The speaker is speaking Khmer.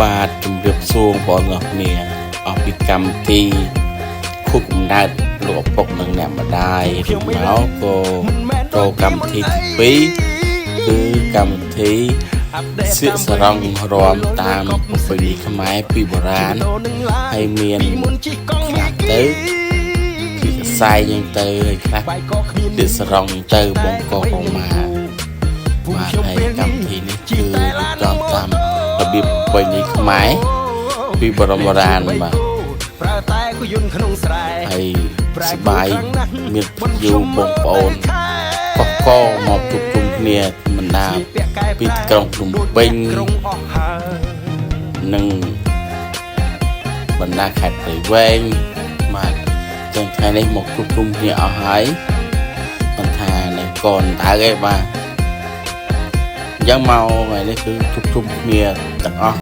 បាទជំរាបសួរបងប្អូនគ្នាអស់ពីកម្មវិធីខុសកំណើតលោកឪពុកនិងអ្នកម្ដាយមកក៏ចូលកម្មវិធីទី2គឺកម្មវិធីសៀកសរងរំតាមប្រពៃណីខ្មែរពីបុរាណហើយមានខ្លះទៅពីខ្សែយ៉ាងទៅហើយខ្លះទៀតសរងទៅបងកបងម៉ាបាទហើយកម្មវិធីនេះគឺរៀបចំតាមរបៀបប្រពៃណីខ្មែរពីបុរាណបាទហើយសប្បាយមានយូរបងប្អូនកកមកជួបជុំគ្នាបណ្ដាពីក្រុងភ្នំពេញនិងបណ្ដាខេត្តព្រៃវែងបាទចឹងថ្ងៃនេះមកជួបជុំគ្នាអស់ហើយមិនថានៅកូនតើឯបាទអញ្ចឹងមកថ្ងៃនេះគឺជួបជុំគ្នាទាំងអស់